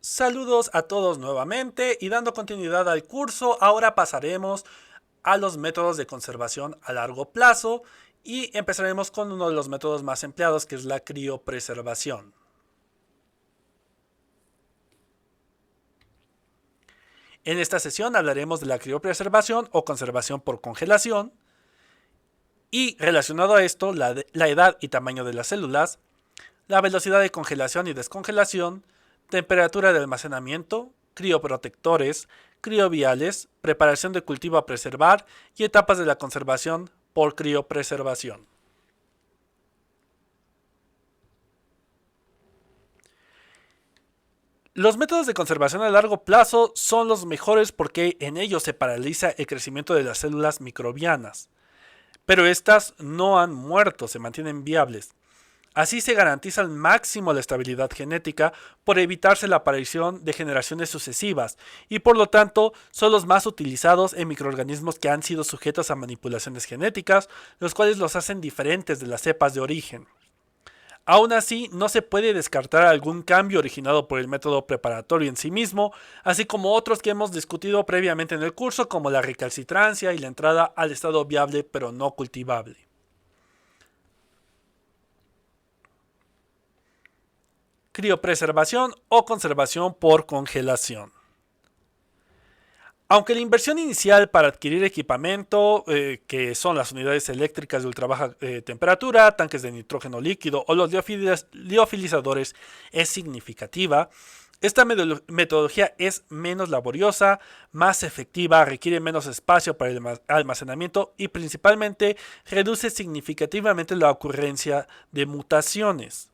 Saludos a todos nuevamente y dando continuidad al curso, ahora pasaremos a los métodos de conservación a largo plazo y empezaremos con uno de los métodos más empleados, que es la criopreservación. En esta sesión hablaremos de la criopreservación o conservación por congelación y, relacionado a esto, la edad y tamaño de las células, la velocidad de congelación y descongelación, temperatura de almacenamiento, crioprotectores, crioviales, preparación de cultivo a preservar y etapas de la conservación por criopreservación. Los métodos de conservación a largo plazo son los mejores porque en ellos se paraliza el crecimiento de las células microbianas, pero estas no han muerto, se mantienen viables. Así se garantiza al máximo la estabilidad genética por evitarse la aparición de generaciones sucesivas y por lo tanto son los más utilizados en microorganismos que han sido sujetos a manipulaciones genéticas, los cuales los hacen diferentes de las cepas de origen. Aún así, no se puede descartar algún cambio originado por el método preparatorio en sí mismo, así como otros que hemos discutido previamente en el curso, como la recalcitrancia y la entrada al estado viable pero no cultivable. Criopreservación o conservación por congelación. Aunque la inversión inicial para adquirir equipamiento, que son las unidades eléctricas de ultra baja temperatura, tanques de nitrógeno líquido o los liofilizadores, es significativa, esta metodología es menos laboriosa, más efectiva, requiere menos espacio para el almacenamiento y principalmente reduce significativamente la ocurrencia de mutaciones.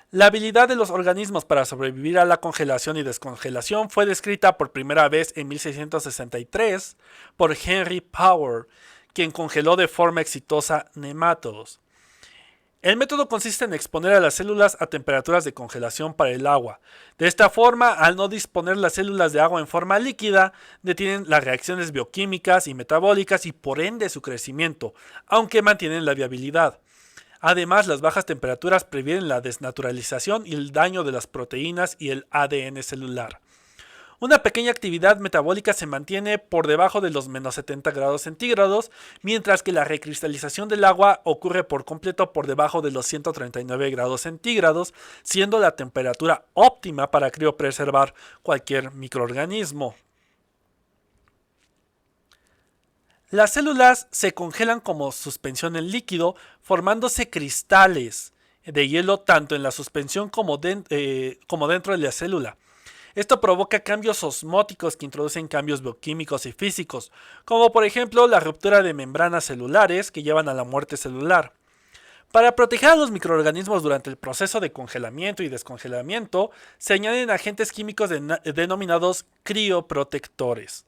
La habilidad de los organismos para sobrevivir a la congelación y descongelación fue descrita por primera vez en 1663 por Henry Power, quien congeló de forma exitosa nemátodos. El método consiste en exponer a las células a temperaturas de congelación para el agua. De esta forma, al no disponer las células de agua en forma líquida, detienen las reacciones bioquímicas y metabólicas y por ende su crecimiento, aunque mantienen la viabilidad. Además, las bajas temperaturas previenen la desnaturalización y el daño de las proteínas y el ADN celular. Una pequeña actividad metabólica se mantiene por debajo de los menos 70 grados centígrados, mientras que la recristalización del agua ocurre por completo por debajo de los 139 grados centígrados, siendo la temperatura óptima para criopreservar cualquier microorganismo. Las células se congelan como suspensión en líquido, formándose cristales de hielo tanto en la suspensión como dentro de la célula. Esto provoca cambios osmóticos que introducen cambios bioquímicos y físicos, como por ejemplo la ruptura de membranas celulares que llevan a la muerte celular. Para proteger a los microorganismos durante el proceso de congelamiento y descongelamiento, se añaden agentes químicos denominados crioprotectores.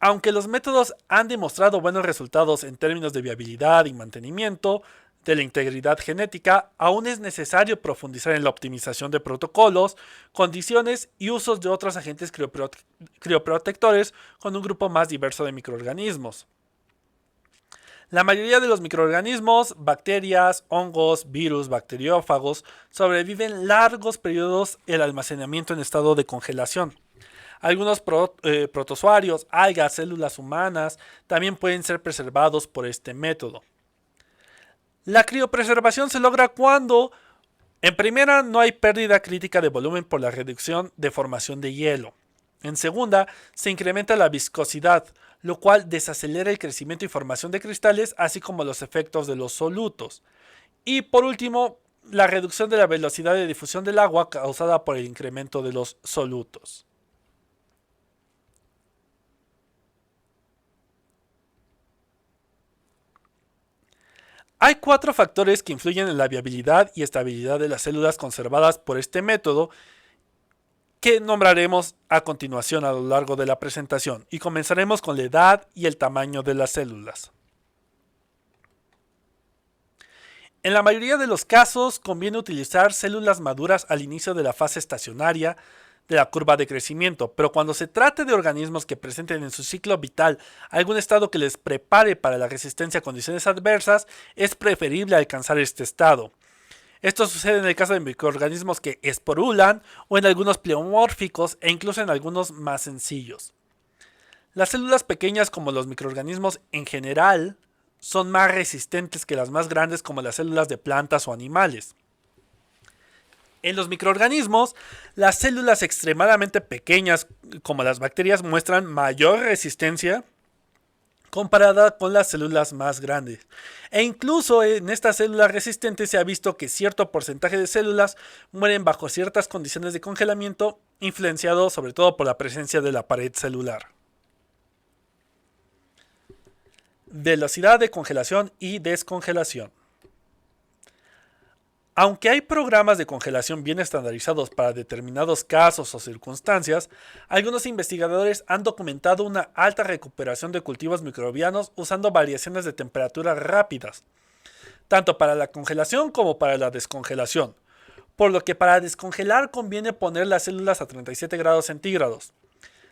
Aunque los métodos han demostrado buenos resultados en términos de viabilidad y mantenimiento de la integridad genética, aún es necesario profundizar en la optimización de protocolos, condiciones y usos de otros agentes crioprotectores con un grupo más diverso de microorganismos. La mayoría de los microorganismos, bacterias, hongos, virus, bacteriófagos, sobreviven largos periodos el almacenamiento en estado de congelación. Algunos protozoarios, algas, células humanas también pueden ser preservados por este método. La criopreservación se logra cuando, en primera, no hay pérdida crítica de volumen por la reducción de formación de hielo. En segunda, se incrementa la viscosidad, lo cual desacelera el crecimiento y formación de cristales, así como los efectos de los solutos. Y por último, la reducción de la velocidad de difusión del agua causada por el incremento de los solutos. Hay 4 factores que influyen en la viabilidad y estabilidad de las células conservadas por este método que nombraremos a continuación a lo largo de la presentación y comenzaremos con la edad y el tamaño de las células. En la mayoría de los casos conviene utilizar células maduras al inicio de la fase estacionaria de la curva de crecimiento, pero cuando se trate de organismos que presenten en su ciclo vital algún estado que les prepare para la resistencia a condiciones adversas, es preferible alcanzar este estado. Esto sucede en el caso de microorganismos que esporulan o en algunos pleomórficos e incluso en algunos más sencillos. Las células pequeñas como los microorganismos en general son más resistentes que las más grandes como las células de plantas o animales. En los microorganismos, las células extremadamente pequeñas como las bacterias muestran mayor resistencia comparada con las células más grandes. E incluso en estas células resistentes se ha visto que cierto porcentaje de células mueren bajo ciertas condiciones de congelamiento, influenciado sobre todo por la presencia de la pared celular. Velocidad de congelación y descongelación. Aunque hay programas de congelación bien estandarizados para determinados casos o circunstancias, algunos investigadores han documentado una alta recuperación de cultivos microbianos usando variaciones de temperatura rápidas, tanto para la congelación como para la descongelación, por lo que para descongelar conviene poner las células a 37 grados centígrados.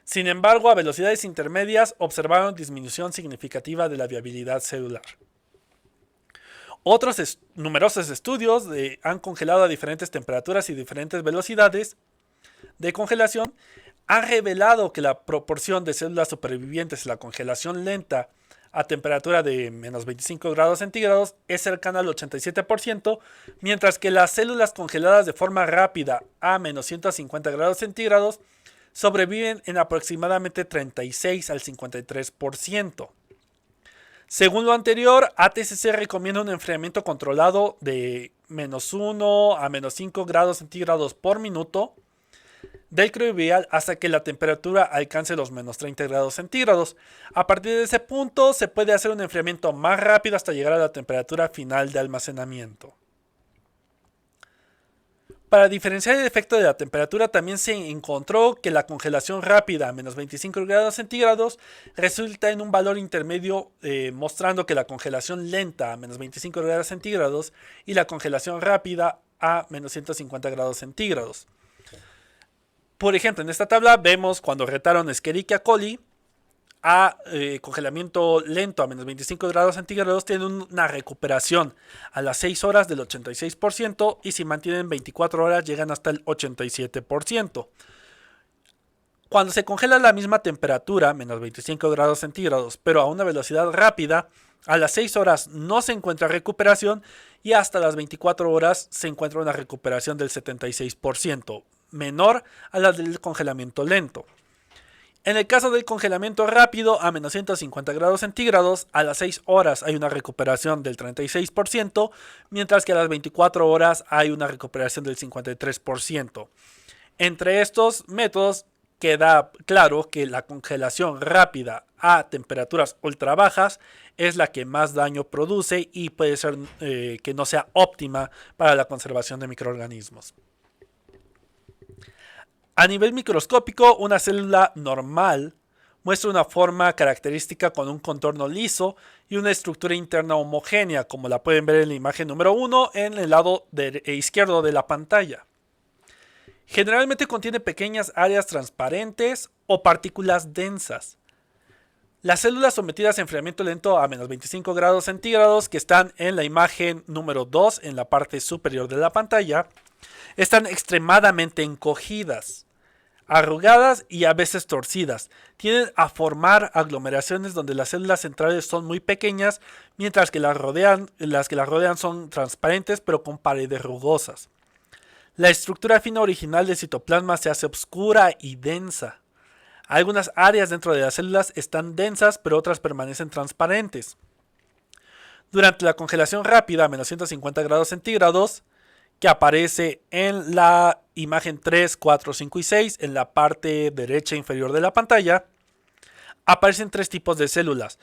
Sin embargo, a velocidades intermedias observaron disminución significativa de la viabilidad celular. Otros numerosos estudios han congelado a diferentes temperaturas y diferentes velocidades de congelación han revelado que la proporción de células supervivientes en la congelación lenta a temperatura de menos 25 grados centígrados es cercana al 87%, mientras que las células congeladas de forma rápida a menos 150 grados centígrados sobreviven en aproximadamente 36 al 53%. Según lo anterior, ATCC recomienda un enfriamiento controlado de menos 1 a menos 5 grados centígrados por minuto del criovial hasta que la temperatura alcance los menos 30 grados centígrados. A partir de ese punto se puede hacer un enfriamiento más rápido hasta llegar a la temperatura final de almacenamiento. Para diferenciar el efecto de la temperatura también se encontró que la congelación rápida a menos 25 grados centígrados resulta en un valor intermedio mostrando que la congelación lenta a menos 25 grados centígrados y la congelación rápida a menos 150 grados centígrados. Por ejemplo, en esta tabla vemos cuando retaron Escherichia coli a congelamiento lento a menos 25 grados centígrados tienen una recuperación a las 6 horas del 86% y si mantienen 24 horas llegan hasta el 87%. Cuando se congela a la misma temperatura, menos 25 grados centígrados, pero a una velocidad rápida, a las 6 horas no se encuentra recuperación y hasta las 24 horas se encuentra una recuperación del 76%, menor a la del congelamiento lento. En el caso del congelamiento rápido a menos 150 grados centígrados, a las 6 horas hay una recuperación del 36%, mientras que a las 24 horas hay una recuperación del 53%. Entre estos métodos queda claro que la congelación rápida a temperaturas ultra bajas es la que más daño produce y puede ser que no sea óptima para la conservación de microorganismos. A nivel microscópico, una célula normal muestra una forma característica con un contorno liso y una estructura interna homogénea, como la pueden ver en la imagen número 1 en el lado izquierdo de la pantalla. Generalmente contiene pequeñas áreas transparentes o partículas densas. Las células sometidas a enfriamiento lento a menos 25 grados centígrados, que están en la imagen número 2 en la parte superior de la pantalla, están extremadamente encogidas, arrugadas y a veces torcidas. Tienden a formar aglomeraciones donde las células centrales son muy pequeñas, mientras que las que las rodean son transparentes pero con paredes rugosas. La estructura fina original del citoplasma se hace oscura y densa. Algunas áreas dentro de las células están densas pero otras permanecen transparentes. Durante la congelación rápida a menos 150 grados centígrados, que aparece en la imagen 3, 4, 5 y 6 en la parte derecha inferior de la pantalla, aparecen tres tipos de células.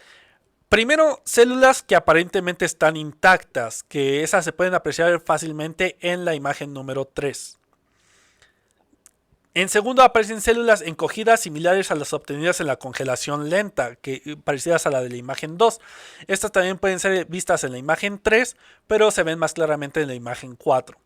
Primero, células que aparentemente están intactas, que esas se pueden apreciar fácilmente en la imagen número 3. En segundo, aparecen células encogidas similares a las obtenidas en la congelación lenta, parecidas a la de la imagen 2. Estas también pueden ser vistas en la imagen 3, pero se ven más claramente en la imagen 4.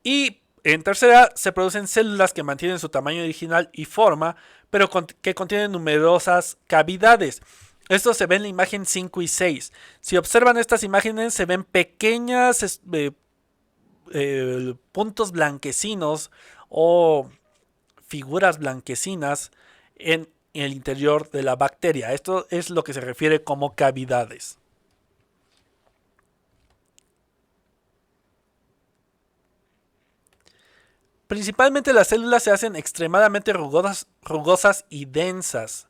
Y en tercera, se producen células que mantienen su tamaño original y forma, pero que contienen numerosas cavidades. Esto se ve en la imagen 5 y 6. Si observan estas imágenes, se ven pequeñas puntos blanquecinos o figuras blanquecinas en el interior de la bacteria. Esto es lo que se refiere como cavidades. Principalmente las células se hacen extremadamente rugosas y densas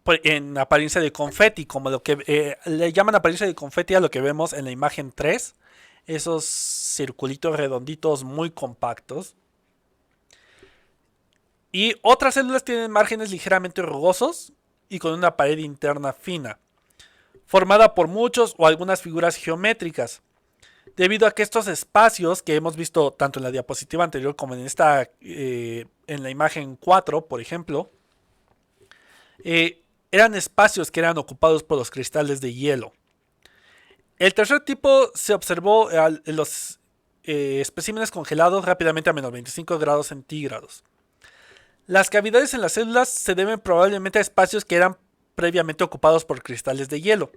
en apariencia de confeti, como lo que le llaman apariencia de confeti a lo que vemos en la imagen 3, esos circulitos redonditos muy compactos. Y otras células tienen márgenes ligeramente rugosos y con una pared interna fina, formada por muchos o algunas figuras geométricas. Debido a que estos espacios que hemos visto tanto en la diapositiva anterior como en esta, en la imagen 4, por ejemplo, eran espacios que eran ocupados por los cristales de hielo. El tercer tipo se observó en los especímenes congelados rápidamente a menos 25 grados centígrados. Las cavidades en las células se deben probablemente a espacios que eran previamente ocupados por cristales de hielo.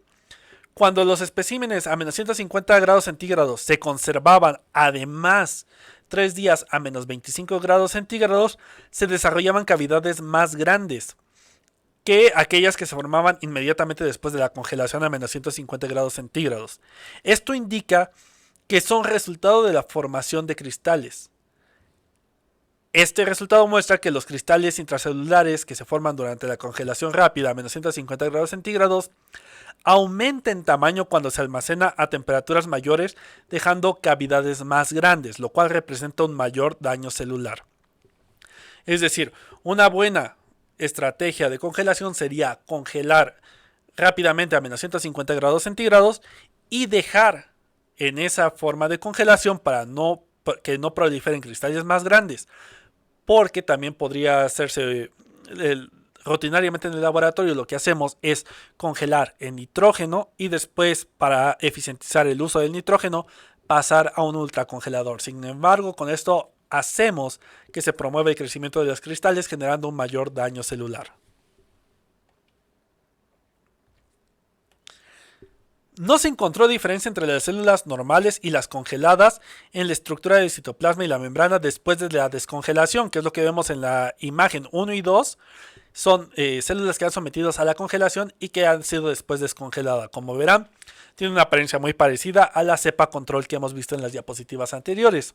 Cuando los especímenes a menos 150 grados centígrados se conservaban además 3 días a menos 25 grados centígrados, se desarrollaban cavidades más grandes que aquellas que se formaban inmediatamente después de la congelación a menos 150 grados centígrados. Esto indica que son resultado de la formación de cristales. Este resultado muestra que los cristales intracelulares que se forman durante la congelación rápida a menos 150 grados centígrados aumenta en tamaño cuando se almacena a temperaturas mayores, dejando cavidades más grandes, lo cual representa un mayor daño celular. Es decir, una buena estrategia de congelación sería congelar rápidamente a menos 150 grados centígrados y dejar en esa forma de congelación para que no proliferen cristales más grandes, porque también podría hacerse rutinariamente en el laboratorio. Lo que hacemos es congelar el nitrógeno y después, para eficientizar el uso del nitrógeno, pasar a un ultracongelador. Sin embargo, con esto hacemos que se promueva el crecimiento de los cristales, generando un mayor daño celular. No se encontró diferencia entre las células normales y las congeladas en la estructura del citoplasma y la membrana después de la descongelación, que es lo que vemos en la imagen 1 y 2. Son células que han sometidos a la congelación y que han sido después descongeladas. Como verán, tiene una apariencia muy parecida a la cepa control que hemos visto en las diapositivas anteriores.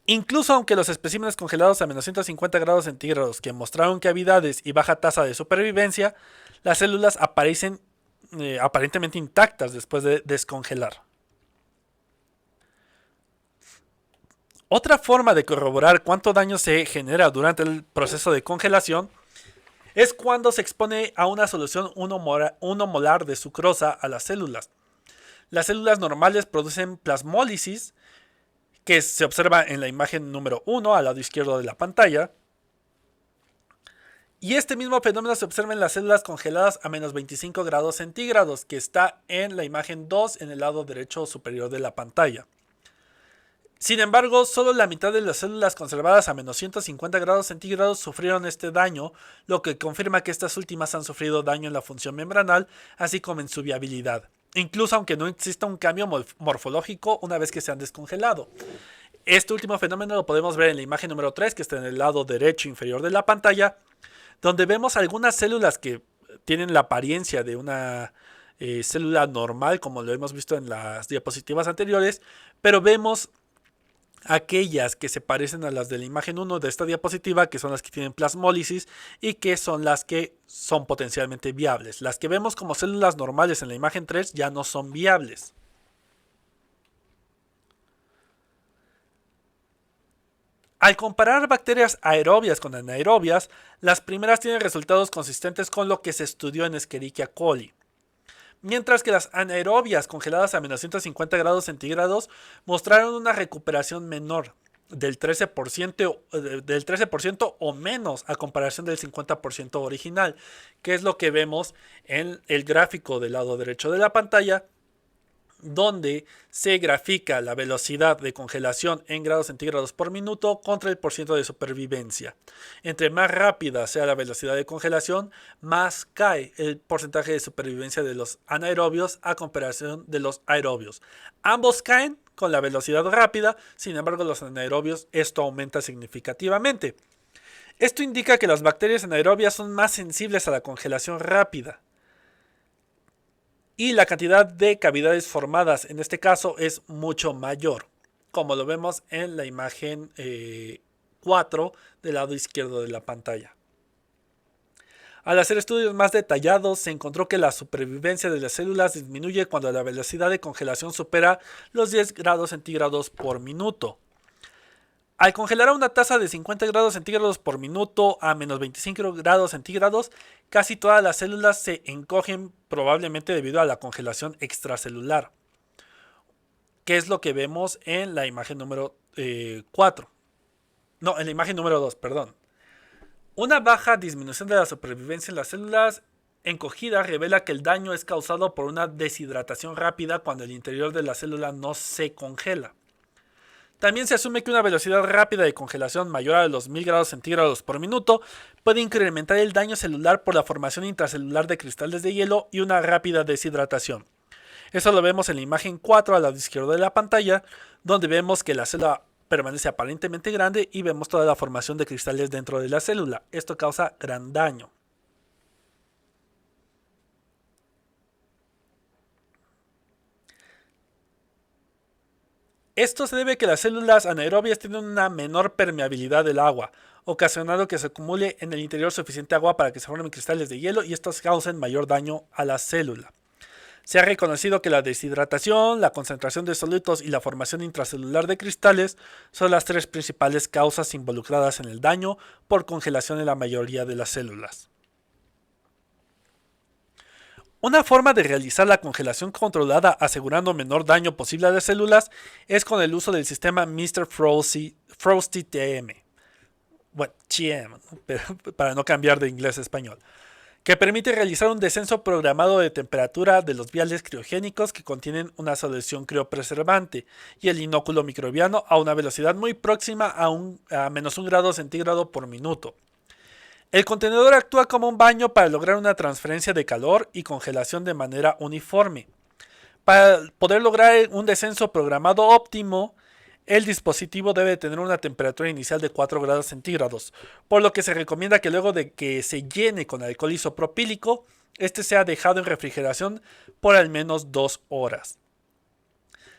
Incluso aunque los especímenes congelados a menos 150 grados centígrados que mostraron cavidades y baja tasa de supervivencia, las células aparecen aparentemente intactas después de descongelar. Otra forma de corroborar cuánto daño se genera durante el proceso de congelación es cuando se expone a una solución 1 molar de sucrosa a las células. Las células normales producen plasmólisis, que se observa en la imagen número 1 al lado izquierdo de la pantalla. Y este mismo fenómeno se observa en las células congeladas a menos 25 grados centígrados, que está en la imagen 2 en el lado derecho superior de la pantalla. Sin embargo, solo la mitad de las células conservadas a menos 150 grados centígrados sufrieron este daño, lo que confirma que estas últimas han sufrido daño en la función membranal, así como en su viabilidad, incluso aunque no exista un cambio morfológico una vez que se han descongelado. Este último fenómeno lo podemos ver en la imagen número 3, que está en el lado derecho inferior de la pantalla, donde vemos algunas células que tienen la apariencia de una célula normal, como lo hemos visto en las diapositivas anteriores, pero vemos aquellas que se parecen a las de la imagen 1 de esta diapositiva, que son las que tienen plasmólisis y que son las que son potencialmente viables. Las que vemos como células normales en la imagen 3 ya no son viables. Al comparar bacterias aerobias con anaerobias, las primeras tienen resultados consistentes con lo que se estudió en Escherichia coli, mientras que las anaerobias congeladas a menos 150 grados centígrados mostraron una recuperación menor del 13% o menos a comparación del 50% original, que es lo que vemos en el gráfico del lado derecho de la pantalla, donde se grafica la velocidad de congelación en grados centígrados por minuto contra el porcentaje de supervivencia. Entre más rápida sea la velocidad de congelación, más cae el porcentaje de supervivencia de los anaerobios a comparación de los aerobios. Ambos caen con la velocidad rápida, sin embargo los anaerobios esto aumenta significativamente. Esto indica que las bacterias anaerobias son más sensibles a la congelación rápida. Y la cantidad de cavidades formadas en este caso es mucho mayor, como lo vemos en la imagen 4 del lado izquierdo de la pantalla. Al hacer estudios más detallados, se encontró que la supervivencia de las células disminuye cuando la velocidad de congelación supera los 10 grados centígrados por minuto. Al congelar a una tasa de 50 grados centígrados por minuto a menos 25 grados centígrados, casi todas las células se encogen, probablemente debido a la congelación extracelular, que es lo que vemos en la imagen número 4. No, en la imagen número 2, perdón. Una baja disminución de la supervivencia en las células encogidas revela que el daño es causado por una deshidratación rápida cuando el interior de la célula no se congela. También se asume que una velocidad rápida de congelación mayor a los 1000 grados centígrados por minuto puede incrementar el daño celular por la formación intracelular de cristales de hielo y una rápida deshidratación. Eso lo vemos en la imagen 4 al lado izquierdo de la pantalla, donde vemos que la célula permanece aparentemente grande y vemos toda la formación de cristales dentro de la célula. Esto causa gran daño. Esto se debe a que las células anaerobias tienen una menor permeabilidad del agua, ocasionando que se acumule en el interior suficiente agua para que se formen cristales de hielo y estos causen mayor daño a la célula. Se ha reconocido que la deshidratación, la concentración de sólidos y la formación intracelular de cristales son las tres principales causas involucradas en el daño por congelación en la mayoría de las células. Una forma de realizar la congelación controlada asegurando menor daño posible a las células es con el uso del sistema Mr. Frosty TM. Bueno, TM, para no cambiar de inglés a español, que permite realizar un descenso programado de temperatura de los viales criogénicos que contienen una solución criopreservante y el inóculo microbiano a una velocidad muy próxima a menos 1 grado centígrado por minuto. El contenedor actúa como un baño para lograr una transferencia de calor y congelación de manera uniforme. Para poder lograr un descenso programado óptimo, el dispositivo debe tener una temperatura inicial de 4 grados centígrados, por lo que se recomienda que luego de que se llene con alcohol isopropílico, este sea dejado en refrigeración por al menos 2 horas.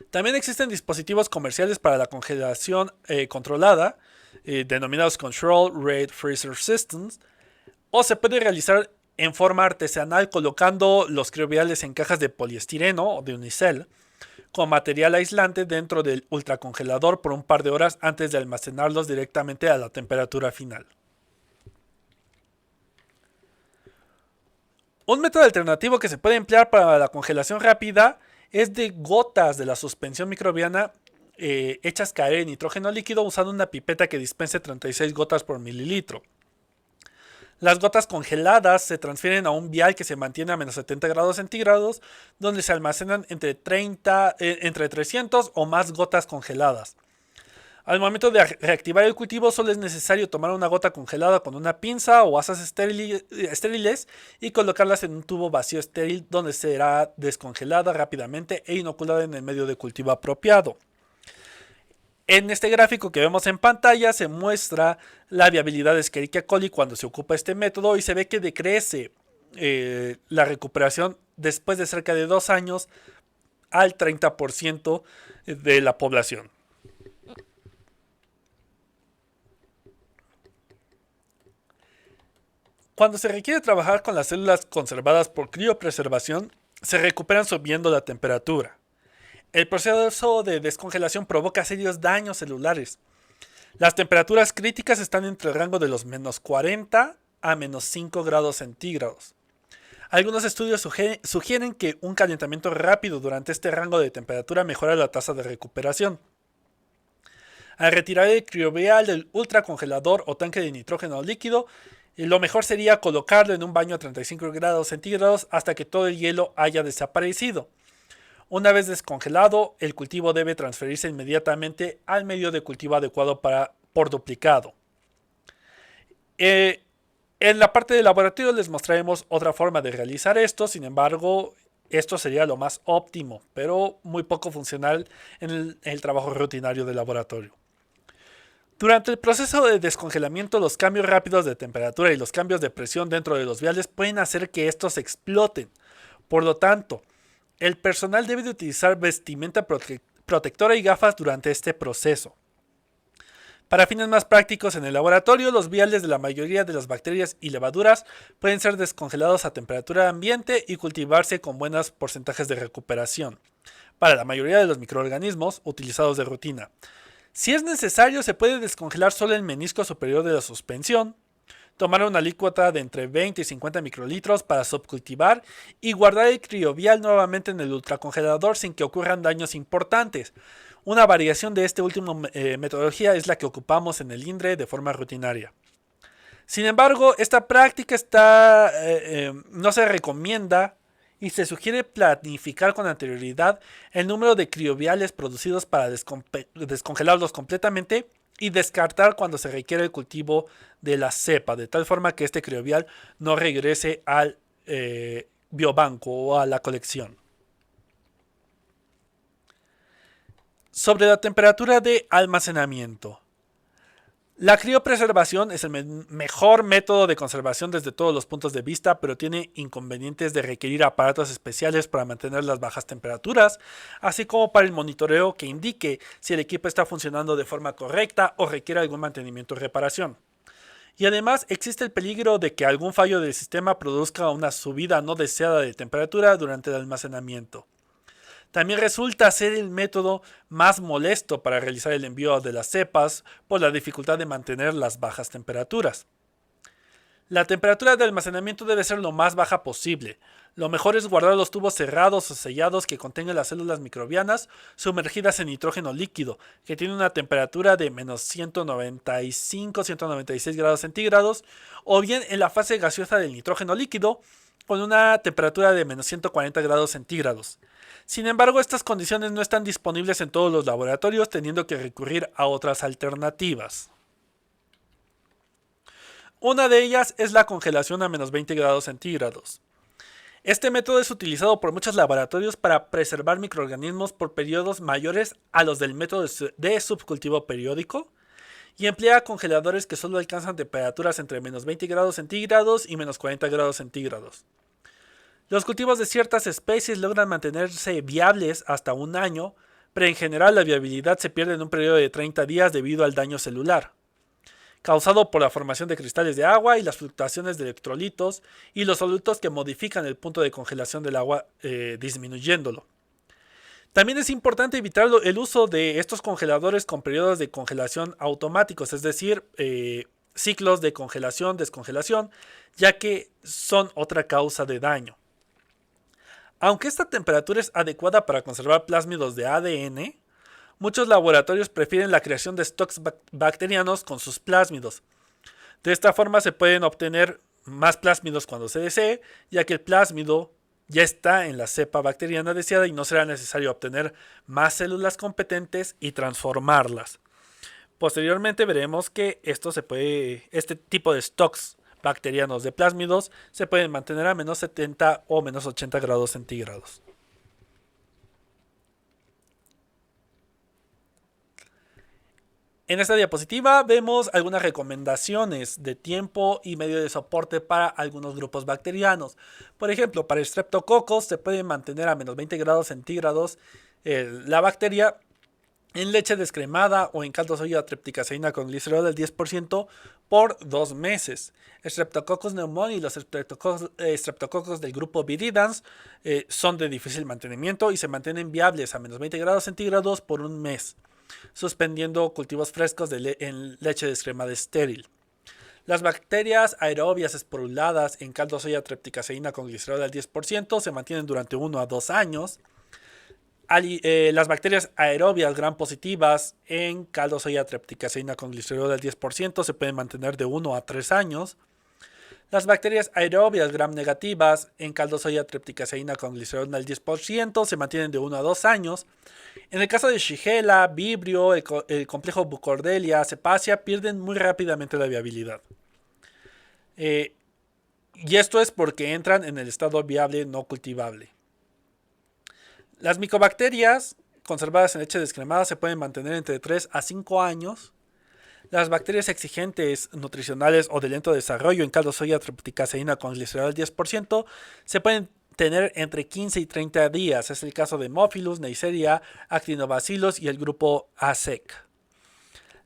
También existen dispositivos comerciales para la congelación controlada, denominados Control Rate Freezer Systems, o se puede realizar en forma artesanal colocando los crioviales en cajas de poliestireno o de unicel, con material aislante dentro del ultracongelador por un par de horas antes de almacenarlos directamente a la temperatura final. Un método alternativo que se puede emplear para la congelación rápida es de gotas de la suspensión microbiana hechas caer en nitrógeno líquido usando una pipeta que dispense 36 gotas por mililitro. Las gotas congeladas se transfieren a un vial que se mantiene a menos 70 grados centígrados, donde se almacenan entre 300 o más gotas congeladas. Al momento de reactivar el cultivo solo es necesario tomar una gota congelada con una pinza o asas estériles y colocarlas en un tubo vacío estéril donde será descongelada rápidamente e inoculada en el medio de cultivo apropiado. En este gráfico que vemos en pantalla se muestra la viabilidad de Escherichia coli cuando se ocupa este método y se ve que decrece la recuperación después de cerca de 2 años al 30% de la población. Cuando se requiere trabajar con las células conservadas por criopreservación, se recuperan subiendo la temperatura. El proceso de descongelación provoca serios daños celulares. Las temperaturas críticas están entre el rango de los menos 40 a menos 5 grados centígrados. Algunos estudios sugieren que un calentamiento rápido durante este rango de temperatura mejora la tasa de recuperación. Al retirar el criovial del ultracongelador o tanque de nitrógeno líquido, lo mejor sería colocarlo en un baño a 35 grados centígrados hasta que todo el hielo haya desaparecido. Una vez descongelado, el cultivo debe transferirse inmediatamente al medio de cultivo adecuado por duplicado. En la parte de laboratorio les mostraremos otra forma de realizar esto, sin embargo, esto sería lo más óptimo, pero muy poco funcional en el trabajo rutinario de laboratorio. Durante el proceso de descongelamiento, los cambios rápidos de temperatura y los cambios de presión dentro de los viales pueden hacer que estos exploten. Por lo tanto, el personal debe de utilizar vestimenta protectora y gafas durante este proceso. Para fines más prácticos en el laboratorio, los viales de la mayoría de las bacterias y levaduras pueden ser descongelados a temperatura ambiente y cultivarse con buenos porcentajes de recuperación. Para la mayoría de los microorganismos utilizados de rutina. Si es necesario, se puede descongelar solo el menisco superior de la suspensión, tomar una alícuota de entre 20 y 50 microlitros para subcultivar y guardar el criovial nuevamente en el ultracongelador sin que ocurran daños importantes. Una variación de esta última metodología es la que ocupamos en el INDRE de forma rutinaria. Sin embargo, esta práctica no se recomienda y se sugiere planificar con anterioridad el número de crioviales producidos para descongelarlos completamente y descartar cuando se requiere el cultivo de la cepa, de tal forma que este criovial no regrese al biobanco o a la colección. Sobre la temperatura de almacenamiento. La criopreservación es el mejor método de conservación desde todos los puntos de vista, pero tiene inconvenientes de requerir aparatos especiales para mantener las bajas temperaturas, así como para el monitoreo que indique si el equipo está funcionando de forma correcta o requiere algún mantenimiento o reparación. Y además existe el peligro de que algún fallo del sistema produzca una subida no deseada de temperatura durante el almacenamiento. También resulta ser el método más molesto para realizar el envío de las cepas por la dificultad de mantener las bajas temperaturas. La temperatura de almacenamiento debe ser lo más baja posible. Lo mejor es guardar los tubos cerrados o sellados que contengan las células microbianas sumergidas en nitrógeno líquido, que tiene una temperatura de menos 195-196 grados centígrados, o bien en la fase gaseosa del nitrógeno líquido, con una temperatura de menos 140 grados centígrados. Sin embargo, estas condiciones no están disponibles en todos los laboratorios, teniendo que recurrir a otras alternativas. Una de ellas es la congelación a menos 20 grados centígrados. Este método es utilizado por muchos laboratorios para preservar microorganismos por periodos mayores a los del método de subcultivo periódico y emplea congeladores que solo alcanzan temperaturas entre menos 20 grados centígrados y menos 40 grados centígrados. Los cultivos de ciertas especies logran mantenerse viables hasta un año, pero en general la viabilidad se pierde en un periodo de 30 días debido al daño celular, causado por la formación de cristales de agua y las fluctuaciones de electrolitos y los solutos que modifican el punto de congelación del agua disminuyéndolo. También es importante evitar el uso de estos congeladores con periodos de congelación automáticos, es decir, ciclos de congelación-descongelación, ya que son otra causa de daño. Aunque esta temperatura es adecuada para conservar plásmidos de ADN, muchos laboratorios prefieren la creación de stocks bacterianos con sus plásmidos. De esta forma se pueden obtener más plásmidos cuando se desee, ya que el plásmido ya está en la cepa bacteriana deseada y no será necesario obtener más células competentes y transformarlas. Posteriormente veremos que este tipo de stocks bacterianos de plásmidos se pueden mantener a menos 70 o menos 80 grados centígrados. En esta diapositiva vemos algunas recomendaciones de tiempo y medio de soporte para algunos grupos bacterianos. Por ejemplo, para Streptococcus se puede mantener a menos 20 grados centígrados la bacteria en leche descremada o en caldo soya tripticaseína con glicerol del 10% por 2 meses. Streptococcus pneumoniae y los Streptococcus del grupo Viridans son de difícil mantenimiento y se mantienen viables a menos 20 grados centígrados por un mes, suspendiendo cultivos frescos en leche descremada estéril. Las bacterias aerobias esporuladas en caldo soya tripticaseína con glicerol del 10% se mantienen durante 1 a 2 años. Las bacterias aerobias gram positivas en caldo soya tripticaseína con glicerol del 10% se pueden mantener de 1 a 3 años. Las bacterias aerobias gram negativas en caldo soya tripticaseína con glicerol del 10% se mantienen de 1 a 2 años. En el caso de Shigella, Vibrio, el complejo Bucordelia, Cepacia pierden muy rápidamente la viabilidad. Y esto es porque entran en el estado viable no cultivable. Las micobacterias conservadas en leche descremada se pueden mantener entre 3 a 5 años. Las bacterias exigentes, nutricionales o de lento desarrollo en caldo soya tropicazidina con glicerol al 10% se pueden tener entre 15 y 30 días. Es el caso de Hemophilus, Neisseria, Actinobacillus y el grupo ASEC.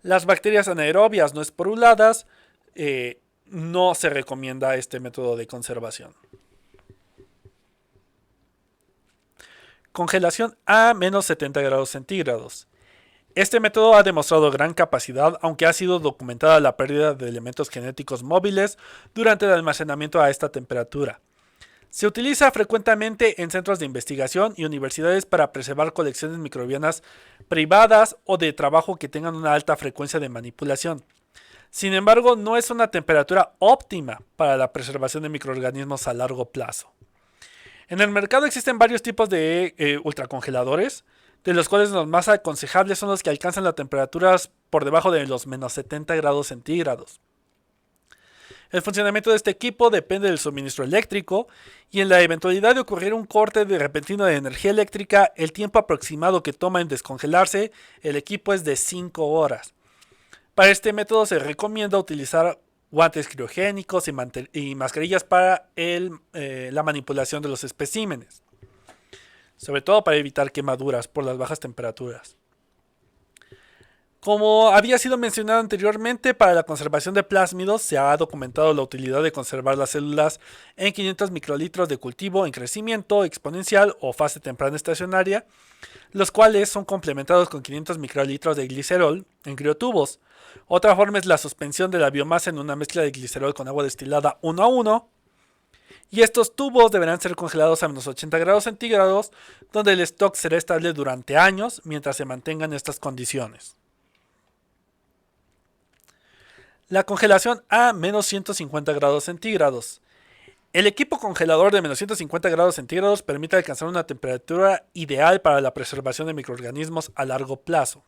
Las bacterias anaerobias no esporuladas no se recomienda este método de conservación. Congelación a menos 70 grados centígrados. Este método ha demostrado gran capacidad, aunque ha sido documentada la pérdida de elementos genéticos móviles durante el almacenamiento a esta temperatura. Se utiliza frecuentemente en centros de investigación y universidades para preservar colecciones microbianas privadas o de trabajo que tengan una alta frecuencia de manipulación. Sin embargo, no es una temperatura óptima para la preservación de microorganismos a largo plazo. En el mercado existen varios tipos de ultracongeladores, de los cuales los más aconsejables son los que alcanzan las temperaturas por debajo de los menos 70 grados centígrados. El funcionamiento de este equipo depende del suministro eléctrico y en la eventualidad de ocurrir un corte repentino de energía eléctrica, el tiempo aproximado que toma en descongelarse el equipo es de 5 horas. Para este método se recomienda utilizar guantes criogénicos y mascarillas para la manipulación de los especímenes, sobre todo para evitar quemaduras por las bajas temperaturas. Como había sido mencionado anteriormente, para la conservación de plásmidos se ha documentado la utilidad de conservar las células en 500 microlitros de cultivo en crecimiento exponencial o fase temprana estacionaria, los cuales son complementados con 500 microlitros de glicerol en criotubos. Otra forma es la suspensión de la biomasa en una mezcla de glicerol con agua destilada 1 a 1. Y estos tubos deberán ser congelados a menos 80 grados centígrados, donde el stock será estable durante años mientras se mantengan estas condiciones. La congelación a menos 150 grados centígrados. El equipo congelador de menos 150 grados centígrados permite alcanzar una temperatura ideal para la preservación de microorganismos a largo plazo.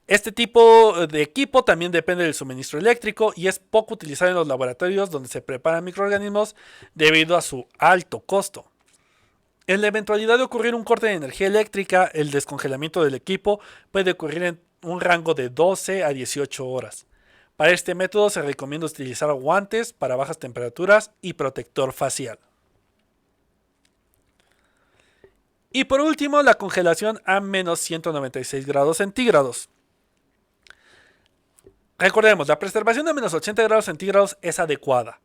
Este tipo de equipo también depende del suministro eléctrico y es poco utilizado en los laboratorios donde se preparan microorganismos debido a su alto costo. En la eventualidad de ocurrir un corte de energía eléctrica, el descongelamiento del equipo puede ocurrir en un rango de 12 a 18 horas. Para este método se recomienda utilizar guantes para bajas temperaturas y protector facial. Y por último, la congelación a menos 196 grados centígrados. Recordemos, la preservación a menos 80 grados centígrados es adecuada,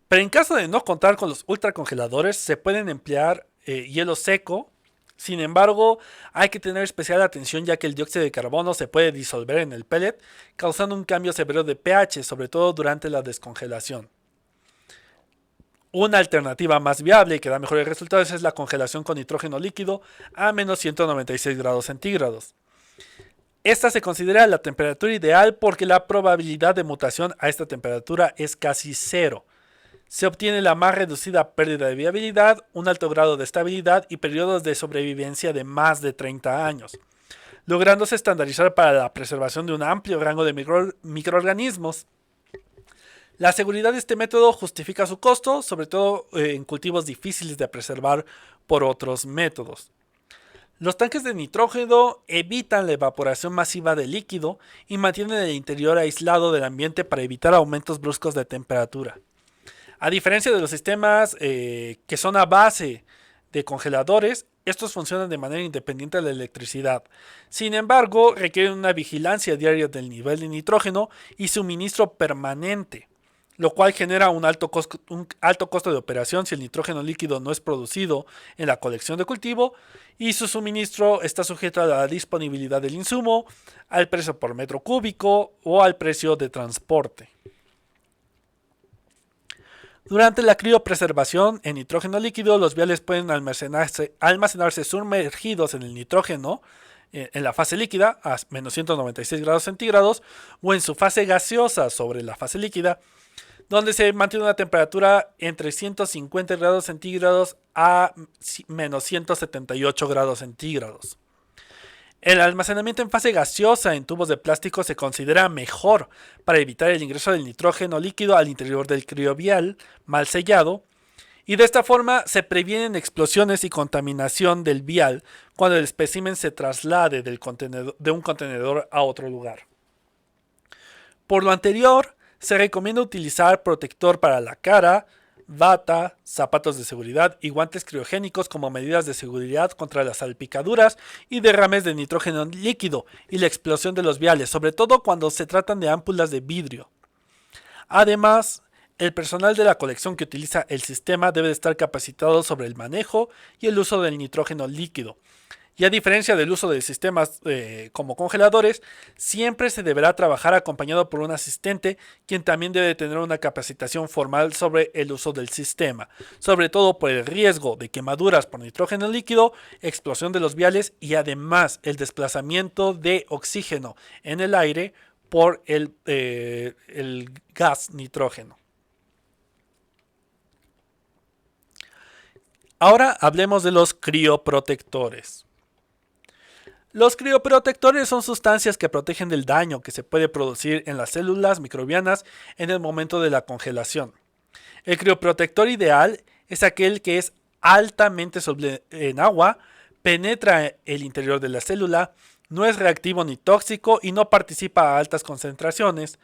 pero en caso de no contar con los ultracongeladores se pueden emplear hielo seco. Sin embargo, hay que tener especial atención ya que el dióxido de carbono se puede disolver en el pellet, causando un cambio severo de pH, sobre todo durante la descongelación. Una alternativa más viable y que da mejores resultados es la congelación con nitrógeno líquido a menos 196 grados centígrados. Esta se considera la temperatura ideal porque la probabilidad de mutación a esta temperatura es casi cero. Se obtiene la más reducida pérdida de viabilidad, un alto grado de estabilidad y periodos de sobrevivencia de más de 30 años, lográndose estandarizar para la preservación de un amplio rango de microorganismos. La seguridad de este método justifica su costo, sobre todo en cultivos difíciles de preservar por otros métodos. Los tanques de nitrógeno evitan la evaporación masiva del líquido y mantienen el interior aislado del ambiente para evitar aumentos bruscos de temperatura. A diferencia de los sistemas que son a base de congeladores, estos funcionan de manera independiente de la electricidad. Sin embargo, requieren una vigilancia diaria del nivel de nitrógeno y suministro permanente, lo cual genera un alto costo de operación si el nitrógeno líquido no es producido en la colección de cultivo y su suministro está sujeto a la disponibilidad del insumo, al precio por metro cúbico o al precio de transporte. Durante la criopreservación en nitrógeno líquido, los viales pueden almacenarse sumergidos en el nitrógeno en la fase líquida a menos 196 grados centígrados o en su fase gaseosa sobre la fase líquida, donde se mantiene una temperatura entre 150 grados centígrados a menos 178 grados centígrados. El almacenamiento en fase gaseosa en tubos de plástico se considera mejor para evitar el ingreso del nitrógeno líquido al interior del criovial mal sellado Y de esta forma se previenen explosiones y contaminación del vial cuando el espécimen se traslade de un contenedor a otro lugar. Por lo anterior, se recomienda utilizar protector para la cara, bata, zapatos de seguridad y guantes criogénicos como medidas de seguridad contra las salpicaduras y derrames de nitrógeno líquido y la explosión de los viales, sobre todo cuando se tratan de ámpulas de vidrio. Además, el personal de la colección que utiliza el sistema debe estar capacitado sobre el manejo y el uso del nitrógeno líquido. Y a diferencia del uso de sistemas como congeladores, siempre se deberá trabajar acompañado por un asistente, quien también debe tener una capacitación formal sobre el uso del sistema, sobre todo por el riesgo de quemaduras por nitrógeno líquido, explosión de los viales y además el desplazamiento de oxígeno en el aire por el gas nitrógeno. Ahora hablemos de los crioprotectores. Los crioprotectores son sustancias que protegen del daño que se puede producir en las células microbianas en el momento de la congelación. El crioprotector ideal es aquel que es altamente soluble en agua, penetra el interior de la célula, no es reactivo ni tóxico y no participa a altas concentraciones.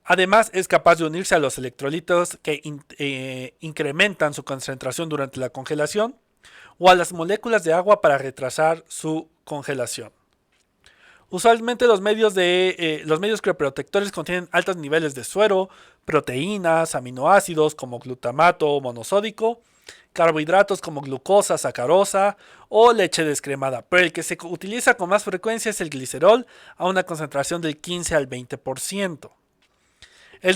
Además, es capaz de unirse a los electrolitos que incrementan su concentración durante la congelación o a las moléculas de agua para retrasar su congelación. Usualmente los medios crioprotectores contienen altos niveles de suero, proteínas, aminoácidos como glutamato monosódico, carbohidratos como glucosa, sacarosa o leche descremada, pero el que se utiliza con más frecuencia es el glicerol a una concentración del 15 al 20%. El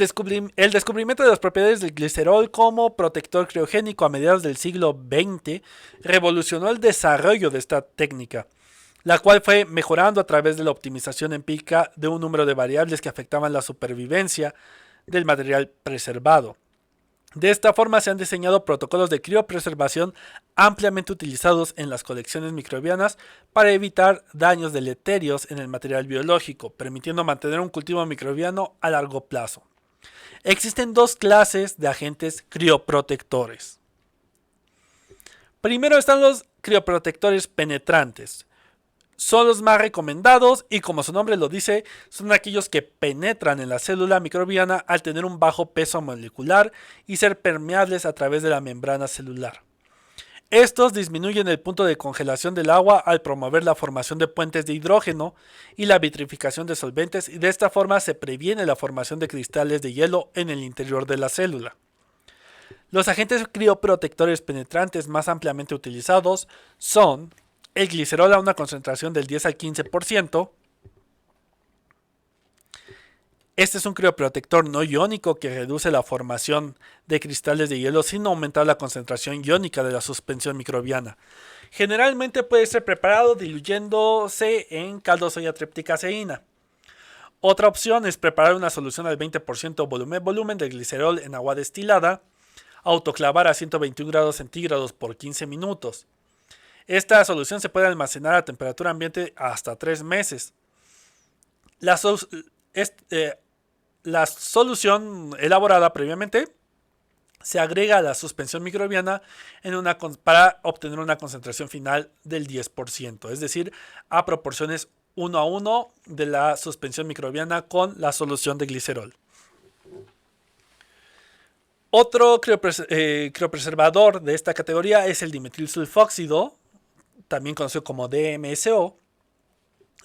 descubrimiento de las propiedades del glicerol como protector criogénico a mediados del siglo XX revolucionó el desarrollo de esta técnica, la cual fue mejorando a través de la optimización empírica de un número de variables que afectaban la supervivencia del material preservado. De esta forma se han diseñado protocolos de criopreservación ampliamente utilizados en las colecciones microbianas para evitar daños deleterios en el material biológico, permitiendo mantener un cultivo microbiano a largo plazo. Existen dos clases de agentes crioprotectores. Primero están los crioprotectores penetrantes. Son los más recomendados y, como su nombre lo dice, son aquellos que penetran en la célula microbiana al tener un bajo peso molecular y ser permeables a través de la membrana celular. Estos disminuyen el punto de congelación del agua al promover la formación de puentes de hidrógeno y la vitrificación de solventes, y de esta forma se previene la formación de cristales de hielo en el interior de la célula. Los agentes crioprotectores penetrantes más ampliamente utilizados son el glicerol a una concentración del 10 al 15%. Este es un crioprotector no iónico que reduce la formación de cristales de hielo sin aumentar la concentración iónica de la suspensión microbiana. Generalmente puede ser preparado diluyéndose en caldo soya tripticaseína. Otra opción es preparar una solución al 20% volumen de glicerol en agua destilada, autoclavar a 121 grados centígrados por 15 minutos. Esta solución se puede almacenar a temperatura ambiente hasta 3 meses. La solución elaborada previamente se agrega a la suspensión microbiana para obtener una concentración final del 10%, es decir, a proporciones 1 a 1 de la suspensión microbiana con la solución de glicerol. Otro criopreservador de esta categoría es el dimetilsulfóxido, también conocido como DMSO,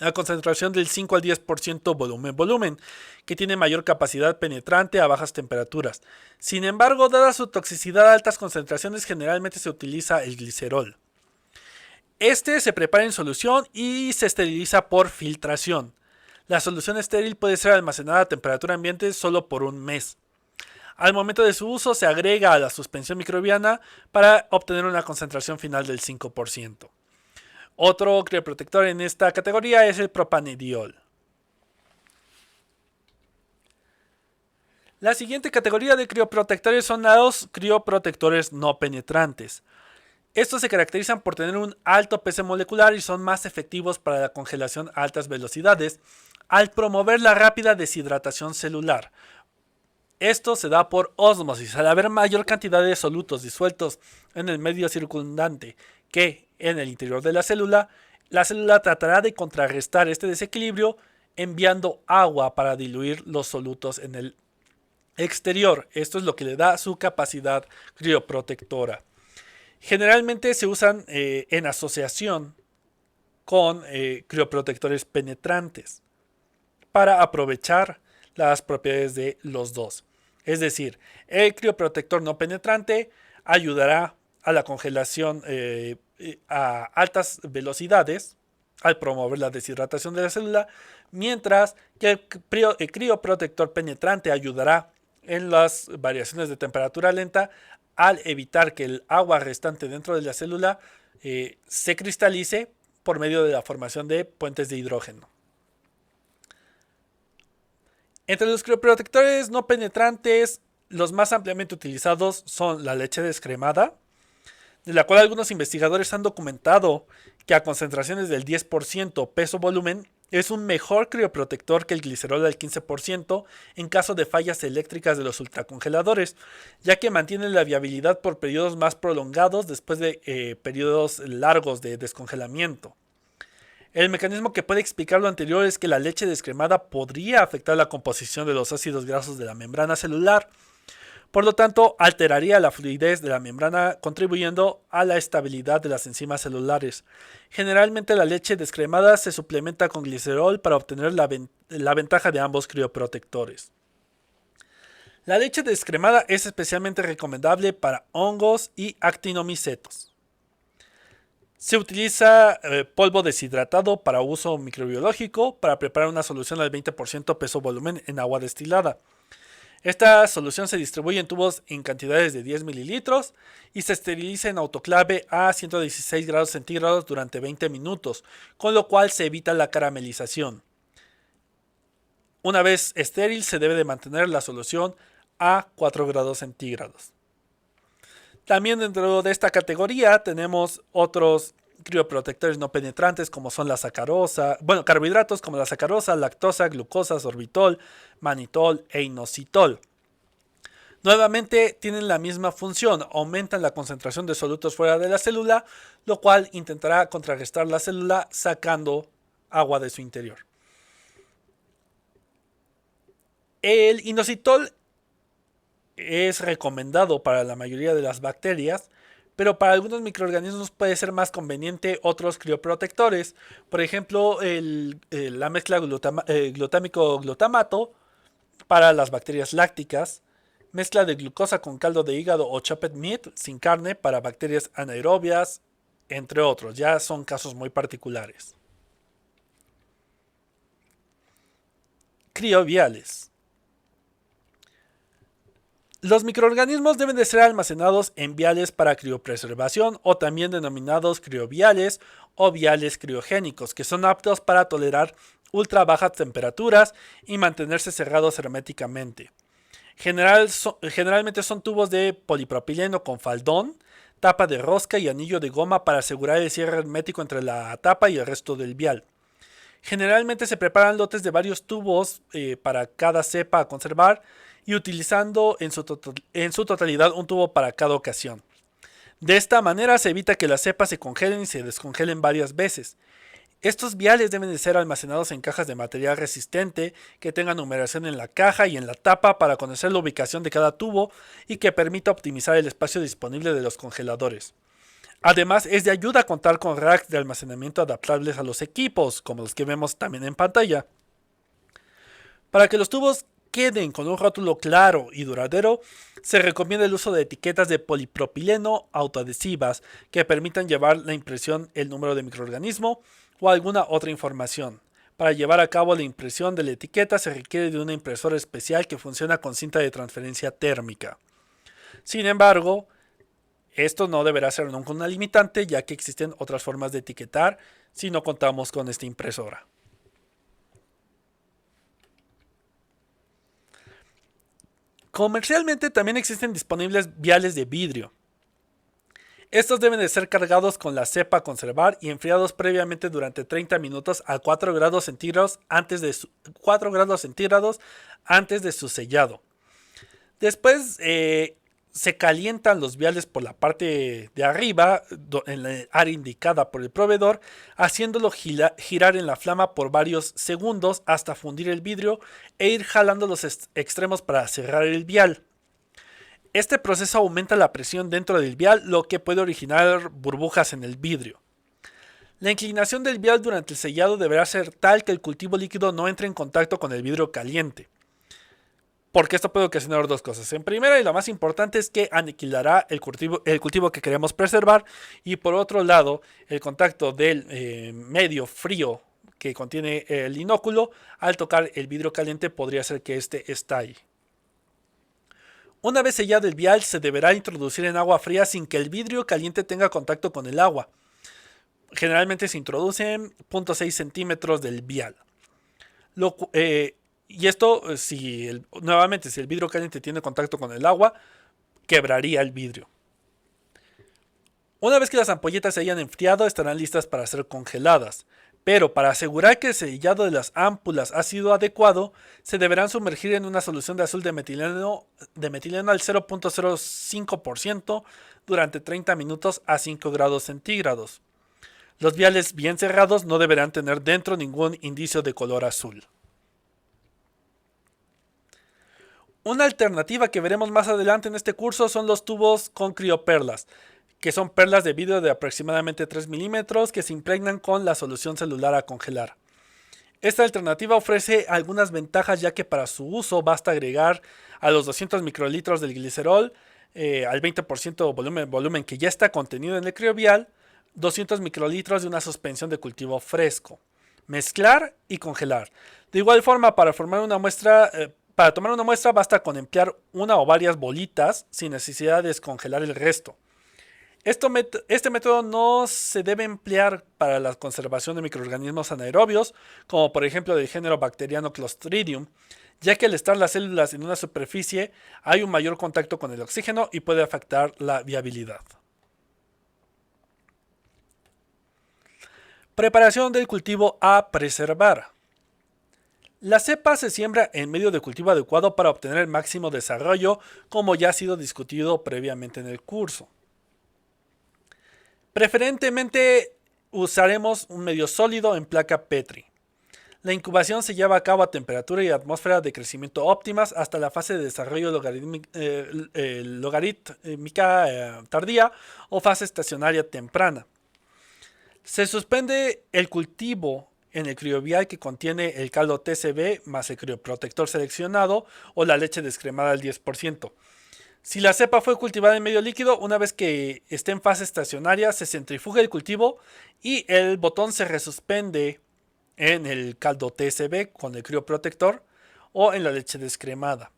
a concentración del 5 al 10% volumen, que tiene mayor capacidad penetrante a bajas temperaturas. Sin embargo, dada su toxicidad a altas concentraciones, generalmente se utiliza el glicerol. Este se prepara en solución y se esteriliza por filtración. La solución estéril puede ser almacenada a temperatura ambiente solo por un mes. Al momento de su uso se agrega a la suspensión microbiana para obtener una concentración final del 5%. Otro crioprotector en esta categoría es el propanediol. La siguiente categoría de crioprotectores son los crioprotectores no penetrantes. Estos se caracterizan por tener un alto peso molecular y son más efectivos para la congelación a altas velocidades al promover la rápida deshidratación celular. Esto se da por ósmosis. Al haber mayor cantidad de solutos disueltos en el medio circundante que en el interior de la célula tratará de contrarrestar este desequilibrio enviando agua para diluir los solutos en el exterior. Esto es lo que le da su capacidad crioprotectora. Generalmente se usan en asociación con crioprotectores penetrantes para aprovechar las propiedades de los dos. Es decir, el crioprotector no penetrante ayudará a la congelación a altas velocidades al promover la deshidratación de la célula, mientras que el crioprotector penetrante ayudará en las variaciones de temperatura lenta al evitar que el agua restante dentro de la célula se cristalice por medio de la formación de puentes de hidrógeno. Entre los crioprotectores no penetrantes, los más ampliamente utilizados son la leche descremada, de la cual algunos investigadores han documentado que a concentraciones del 10% peso-volumen es un mejor crioprotector que el glicerol al 15% en caso de fallas eléctricas de los ultracongeladores, ya que mantiene la viabilidad por periodos más prolongados después de periodos largos de descongelamiento. El mecanismo que puede explicar lo anterior es que la leche descremada podría afectar la composición de los ácidos grasos de la membrana celular. Por lo tanto, alteraría la fluidez de la membrana, contribuyendo a la estabilidad de las enzimas celulares. Generalmente la leche descremada se suplementa con glicerol para obtener la ventaja de ambos crioprotectores. La leche descremada es especialmente recomendable para hongos y actinomicetos. Se utiliza polvo deshidratado para uso microbiológico para preparar una solución al 20% peso-volumen en agua destilada. Esta solución se distribuye en tubos en cantidades de 10 mililitros y se esteriliza en autoclave a 116 grados centígrados durante 20 minutos, con lo cual se evita la caramelización. Una vez estéril, se debe de mantener la solución a 4 grados centígrados. También dentro de esta categoría tenemos otros crioprotectores no penetrantes como son la sacarosa, carbohidratos como la sacarosa, lactosa, glucosa, sorbitol, manitol e inositol. Nuevamente tienen la misma función, aumentan la concentración de solutos fuera de la célula, lo cual intentará contrarrestar la célula sacando agua de su interior. El inositol es recomendado para la mayoría de las bacterias, pero para algunos microorganismos puede ser más conveniente otros crioprotectores. Por ejemplo, la mezcla glutámico-glutamato para las bacterias lácticas, mezcla de glucosa con caldo de hígado o chopped meat sin carne para bacterias anaerobias, entre otros. Ya son casos muy particulares. Crioviales. Los microorganismos deben de ser almacenados en viales para criopreservación o también denominados crioviales o viales criogénicos, que son aptos para tolerar ultra bajas temperaturas y mantenerse cerrados herméticamente. Generalmente son tubos de polipropileno con faldón, tapa de rosca y anillo de goma para asegurar el cierre hermético entre la tapa y el resto del vial. Generalmente se preparan lotes de varios tubos para cada cepa a conservar y utilizando en su totalidad un tubo para cada ocasión. De esta manera se evita que las cepas se congelen y se descongelen varias veces. Estos viales deben de ser almacenados en cajas de material resistente que tengan numeración en la caja y en la tapa para conocer la ubicación de cada tubo y que permita optimizar el espacio disponible de los congeladores. Además, es de ayuda contar con racks de almacenamiento adaptables a los equipos, como los que vemos también en pantalla. Para que los tubos queden con un rótulo claro y duradero, se recomienda el uso de etiquetas de polipropileno autoadhesivas que permitan llevar la impresión, el número de microorganismo o alguna otra información. Para llevar a cabo la impresión de la etiqueta se requiere de una impresora especial que funciona con cinta de transferencia térmica. Sin embargo, esto no deberá ser nunca una limitante, ya que existen otras formas de etiquetar si no contamos con esta impresora. Comercialmente también existen disponibles viales de vidrio. Estos deben de ser cargados con la cepa a conservar y enfriados previamente durante 30 minutos a 4 grados centígrados antes de su sellado. Después se calientan los viales por la parte de arriba, en la área indicada por el proveedor, haciéndolo girar en la flama por varios segundos hasta fundir el vidrio e ir jalando los extremos para cerrar el vial. Este proceso aumenta la presión dentro del vial, lo que puede originar burbujas en el vidrio. La inclinación del vial durante el sellado deberá ser tal que el cultivo líquido no entre en contacto con el vidrio caliente. Porque esto puede ocasionar dos cosas. En primera, y lo más importante, es que aniquilará el cultivo que queremos preservar. Y por otro lado, el contacto del medio frío que contiene el inóculo, al tocar el vidrio caliente, podría hacer que este estalle. Una vez sellado el vial, se deberá introducir en agua fría sin que el vidrio caliente tenga contacto con el agua. Generalmente se introducen 0.6 centímetros del vial. Y esto, nuevamente, si el vidrio caliente tiene contacto con el agua, quebraría el vidrio. Una vez que las ampolletas se hayan enfriado, estarán listas para ser congeladas. Pero para asegurar que el sellado de las ámpulas ha sido adecuado, se deberán sumergir en una solución de azul de metileno al 0.05% durante 30 minutos a 5 grados centígrados. Los viales bien cerrados no deberán tener dentro ningún indicio de color azul. Una alternativa que veremos más adelante en este curso son los tubos con crioperlas, que son perlas de vidrio de aproximadamente 3 milímetros que se impregnan con la solución celular a congelar. Esta alternativa ofrece algunas ventajas, ya que para su uso basta agregar a los 200 microlitros del glicerol, al 20% volumen que ya está contenido en el criovial, 200 microlitros de una suspensión de cultivo fresco, mezclar y congelar. De igual forma, para tomar una muestra basta con emplear una o varias bolitas sin necesidad de descongelar el resto. Este método no se debe emplear para la conservación de microorganismos anaerobios, como por ejemplo del género bacteriano Clostridium, ya que al estar las células en una superficie hay un mayor contacto con el oxígeno y puede afectar la viabilidad. Preparación del cultivo a preservar. La cepa se siembra en medio de cultivo adecuado para obtener el máximo desarrollo, como ya ha sido discutido previamente en el curso. Preferentemente usaremos un medio sólido en placa Petri. La incubación se lleva a cabo a temperatura y atmósfera de crecimiento óptimas hasta la fase de desarrollo logarítmica tardía o fase estacionaria temprana. Se suspende el cultivo en el criovial que contiene el caldo TCB más el crioprotector seleccionado o la leche descremada al 10%. Si la cepa fue cultivada en medio líquido, una vez que esté en fase estacionaria, se centrifuga el cultivo y el botón se resuspende en el caldo TSB con el crioprotector o en la leche descremada.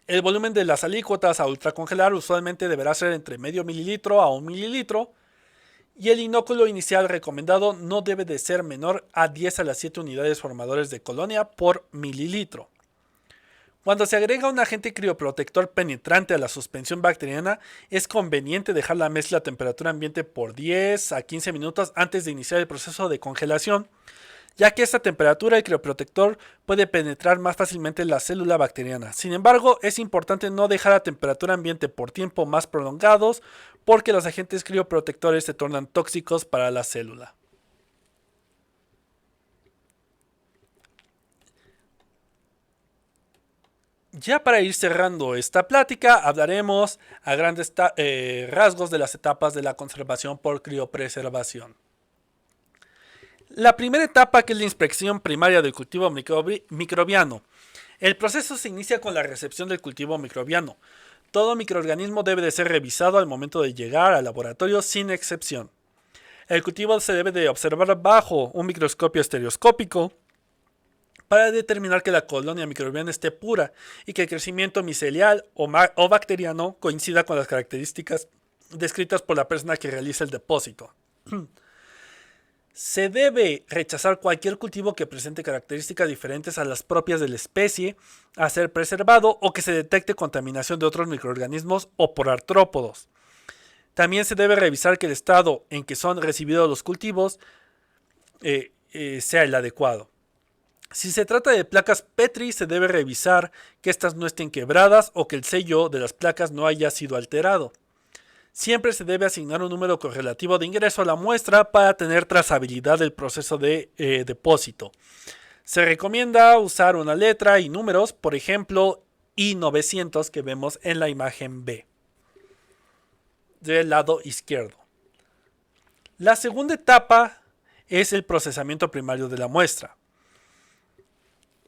El volumen de las alícuotas a ultracongelar usualmente deberá ser entre medio mililitro a 1 mililitro y el inóculo inicial recomendado no debe de ser menor a 10 a las 7 unidades formadores de colonia por mililitro. Cuando se agrega un agente crioprotector penetrante a la suspensión bacteriana, es conveniente dejar la mezcla a temperatura ambiente por 10 a 15 minutos antes de iniciar el proceso de congelación, ya que a esta temperatura el crioprotector puede penetrar más fácilmente en la célula bacteriana. Sin embargo, es importante no dejar a temperatura ambiente por tiempo más prolongados, porque los agentes crioprotectores se tornan tóxicos para la célula. Ya para ir cerrando esta plática, hablaremos a grandes rasgos de las etapas de la conservación por criopreservación. La primera etapa, que es la inspección primaria del cultivo microbiano. El proceso se inicia con la recepción del cultivo microbiano. Todo microorganismo debe de ser revisado al momento de llegar al laboratorio sin excepción. El cultivo se debe de observar bajo un microscopio estereoscópico para determinar que la colonia microbiana esté pura y que el crecimiento micelial o bacteriano coincida con las características descritas por la persona que realiza el depósito. Se debe rechazar cualquier cultivo que presente características diferentes a las propias de la especie a ser preservado o que se detecte contaminación de otros microorganismos o por artrópodos. También se debe revisar que el estado en que son recibidos los cultivos sea el adecuado. Si se trata de placas Petri, se debe revisar que éstas no estén quebradas o que el sello de las placas no haya sido alterado. Siempre se debe asignar un número correlativo de ingreso a la muestra para tener trazabilidad del proceso de depósito. Se recomienda usar una letra y números, por ejemplo, I900 que vemos en la imagen B del lado izquierdo. La segunda etapa es el procesamiento primario de la muestra.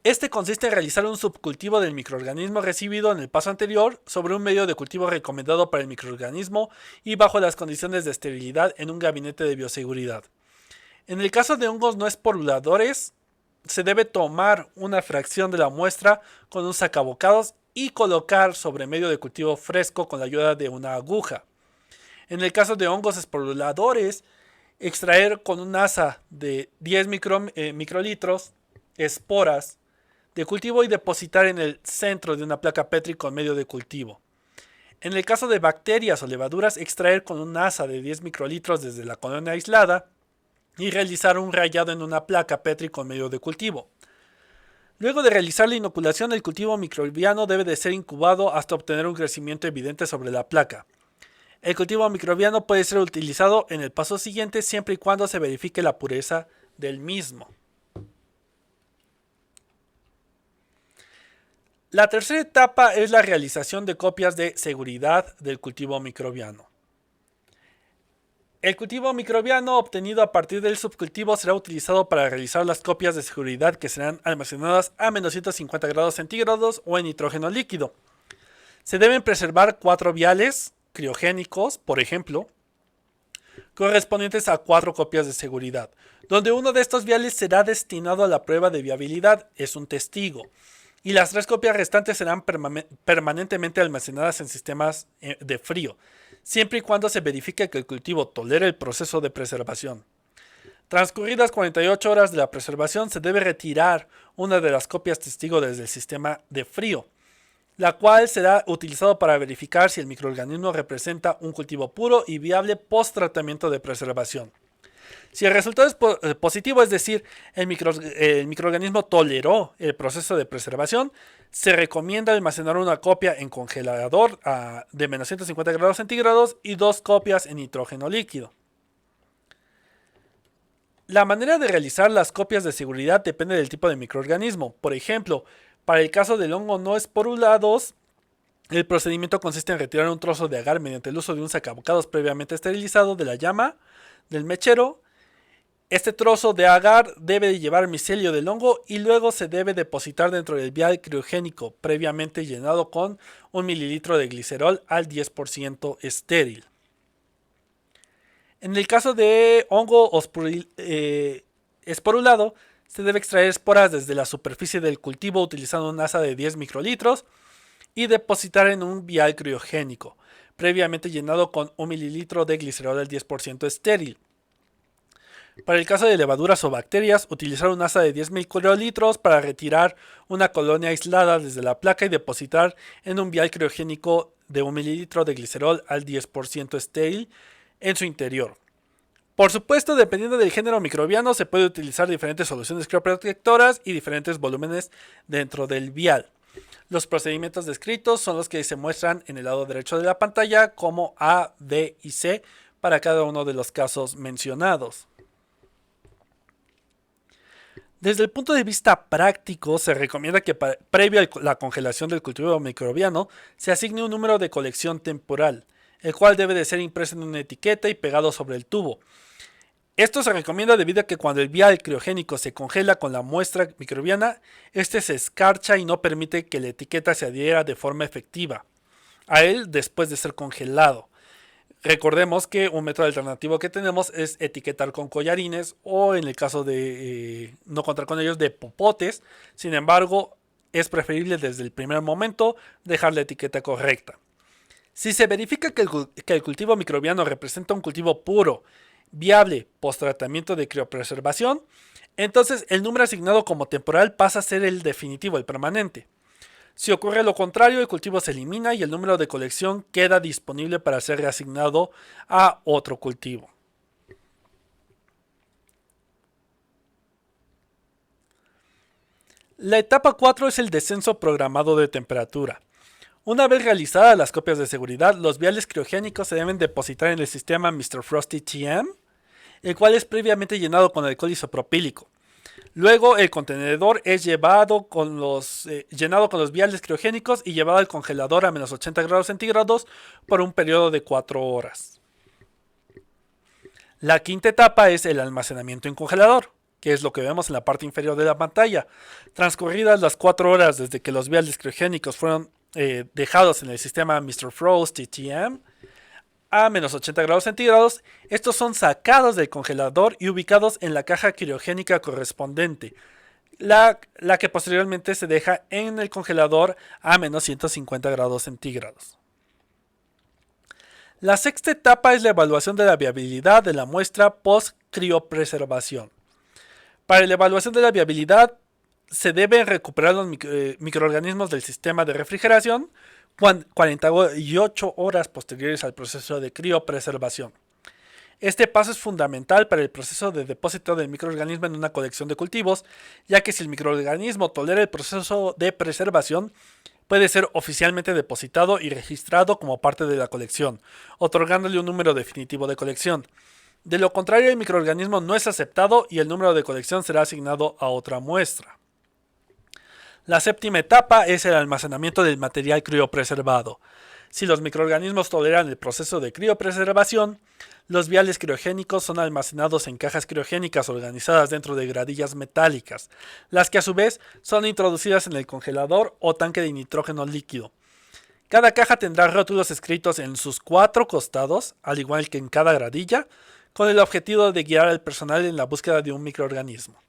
Este consiste en realizar un subcultivo del microorganismo recibido en el paso anterior sobre un medio de cultivo recomendado para el microorganismo y bajo las condiciones de esterilidad en un gabinete de bioseguridad. En el caso de hongos no esporuladores, se debe tomar una fracción de la muestra con un sacabocados y colocar sobre medio de cultivo fresco con la ayuda de una aguja. En el caso de hongos esporuladores, extraer con un asa de 10 microlitros esporas de cultivo y depositar en el centro de una placa Petri con medio de cultivo. En el caso de bacterias o levaduras, extraer con un asa de 10 microlitros desde la colonia aislada y realizar un rayado en una placa Petri con medio de cultivo. Luego de realizar la inoculación, el cultivo microbiano debe de ser incubado hasta obtener un crecimiento evidente sobre la placa. El cultivo microbiano puede ser utilizado en el paso siguiente siempre y cuando se verifique la pureza del mismo. La tercera etapa es la realización de copias de seguridad del cultivo microbiano. El cultivo microbiano obtenido a partir del subcultivo será utilizado para realizar las copias de seguridad que serán almacenadas a menos 150 grados centígrados o en nitrógeno líquido. Se deben preservar 4 viales criogénicos, por ejemplo, correspondientes a 4 copias de seguridad, donde uno de estos viales será destinado a la prueba de viabilidad, es un testigo, y las 3 copias restantes serán permanentemente almacenadas en sistemas de frío, siempre y cuando se verifique que el cultivo tolere el proceso de preservación. Transcurridas 48 horas de la preservación, se debe retirar una de las copias testigo desde el sistema de frío, la cual será utilizado para verificar si el microorganismo representa un cultivo puro y viable post tratamiento de preservación. Si el resultado es positivo, es decir, el microorganismo toleró el proceso de preservación, se recomienda almacenar una copia en congelador de menos 150 grados centígrados y 2 copias en nitrógeno líquido. La manera de realizar las copias de seguridad depende del tipo de microorganismo. Por ejemplo, para el caso del hongo no esporulados, el procedimiento consiste en retirar un trozo de agar mediante el uso de un sacabocados previamente esterilizado de la llama del mechero. Este trozo de agar debe llevar micelio del hongo y luego se debe depositar dentro del vial criogénico previamente llenado con 1 mililitro de glicerol al 10% estéril. En el caso de hongo esporulado, se debe extraer esporas desde la superficie del cultivo utilizando un asa de 10 microlitros y depositar en un vial criogénico, previamente llenado con 1 mililitro de glicerol al 10% estéril. Para el caso de levaduras o bacterias, utilizar un asa de 10 microlitros para retirar una colonia aislada desde la placa y depositar en un vial criogénico de 1 mililitro de glicerol al 10% estéril en su interior. Por supuesto, dependiendo del género microbiano, se puede utilizar diferentes soluciones crioprotectoras y diferentes volúmenes dentro del vial. Los procedimientos descritos son los que se muestran en el lado derecho de la pantalla como A, B y C para cada uno de los casos mencionados. Desde el punto de vista práctico, se recomienda que previo a la congelación del cultivo microbiano se asigne un número de colección temporal, el cual debe de ser impreso en una etiqueta y pegado sobre el tubo. Esto se recomienda debido a que cuando el vial criogénico se congela con la muestra microbiana, este se escarcha y no permite que la etiqueta se adhiera de forma efectiva a él después de ser congelado. Recordemos que un método alternativo que tenemos es etiquetar con collarines o en el caso de no contar con ellos de popotes. Sin embargo, es preferible desde el primer momento dejar la etiqueta correcta. Si se verifica que el cultivo microbiano representa un cultivo puro, viable, post tratamiento de criopreservación, entonces el número asignado como temporal pasa a ser el definitivo, el permanente. Si ocurre lo contrario, el cultivo se elimina y el número de colección queda disponible para ser reasignado a otro cultivo. La etapa 4 es el descenso programado de temperatura. Una vez realizadas las copias de seguridad, los viales criogénicos se deben depositar en el sistema Mr. Frosty TM, el cual es previamente llenado con alcohol isopropílico. Luego el contenedor es llenado con los viales criogénicos y llevado al congelador a menos 80 grados centígrados por un periodo de 4 horas. La quinta etapa es el almacenamiento en congelador, que es lo que vemos en la parte inferior de la pantalla. Transcurridas las 4 horas desde que los viales criogénicos fueron dejados en el sistema Mr. Frost TM a menos 80 grados centígrados, estos son sacados del congelador y ubicados en la caja criogénica correspondiente, la que posteriormente se deja en el congelador a menos 150 grados centígrados. La sexta etapa es la evaluación de la viabilidad de la muestra post-criopreservación. Para la evaluación de la viabilidad se deben recuperar los microorganismos del sistema de refrigeración 48 horas posteriores al proceso de criopreservación. Este paso es fundamental para el proceso de depósito del microorganismo en una colección de cultivos, ya que si el microorganismo tolera el proceso de preservación, puede ser oficialmente depositado y registrado como parte de la colección, otorgándole un número definitivo de colección. De lo contrario, el microorganismo no es aceptado y el número de colección será asignado a otra muestra. La séptima etapa es el almacenamiento del material criopreservado. Si los microorganismos toleran el proceso de criopreservación, los viales criogénicos son almacenados en cajas criogénicas organizadas dentro de gradillas metálicas, las que a su vez son introducidas en el congelador o tanque de nitrógeno líquido. Cada caja tendrá rótulos escritos en sus 4 costados, al igual que en cada gradilla, con el objetivo de guiar al personal en la búsqueda de un microorganismo.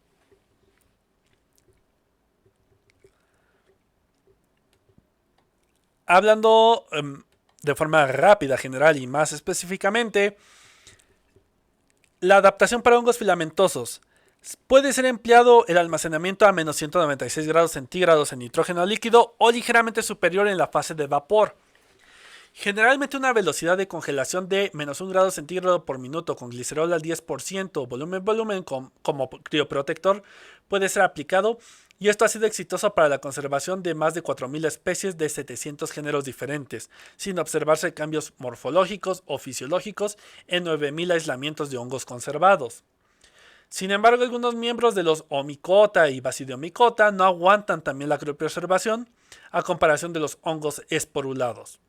Hablando de forma rápida, general y más específicamente, la adaptación para hongos filamentosos. Puede ser empleado el almacenamiento a menos 196 grados centígrados en nitrógeno líquido o ligeramente superior en la fase de vapor. Generalmente una velocidad de congelación de menos 1 grado centígrado por minuto con glicerol al 10% volumen como crioprotector puede ser aplicado, y esto ha sido exitoso para la conservación de más de 4.000 especies de 700 géneros diferentes, sin observarse cambios morfológicos o fisiológicos en 9.000 aislamientos de hongos conservados. Sin embargo, algunos miembros de los Omicota y Basidiomycota no aguantan también la criopreservación a comparación de los hongos esporulados.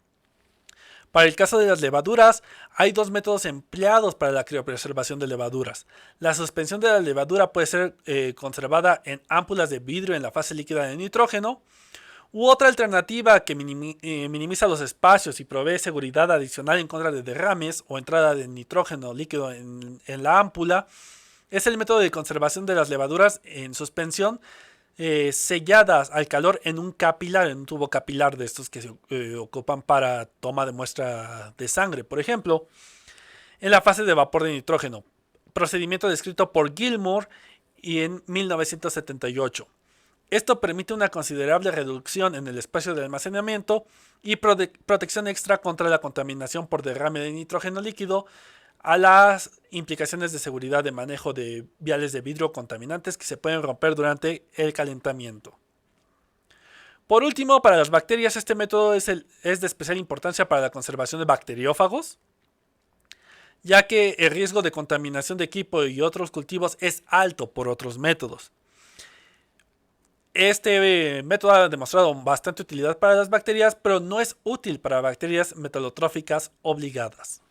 Para el caso de las levaduras, hay 2 métodos empleados para la criopreservación de levaduras. La suspensión de la levadura puede ser conservada en ámpulas de vidrio en la fase líquida de nitrógeno, u otra alternativa que minimiza los espacios y provee seguridad adicional en contra de derrames o entrada de nitrógeno líquido en la ámpula, es el método de conservación de las levaduras en suspensión selladas al calor en un capilar, en un tubo capilar de estos que se ocupan para toma de muestra de sangre, por ejemplo, en la fase de vapor de nitrógeno, procedimiento descrito por Gilmore y en 1978. Esto permite una considerable reducción en el espacio de almacenamiento y protección extra contra la contaminación por derrame de nitrógeno líquido, a las implicaciones de seguridad de manejo de viales de vidrio contaminantes que se pueden romper durante el calentamiento. Por último, para las bacterias, este método es de especial importancia para la conservación de bacteriófagos, ya que el riesgo de contaminación de equipo y otros cultivos es alto por otros métodos. Este método ha demostrado bastante utilidad para las bacterias, pero no es útil para bacterias metalotróficas obligadas.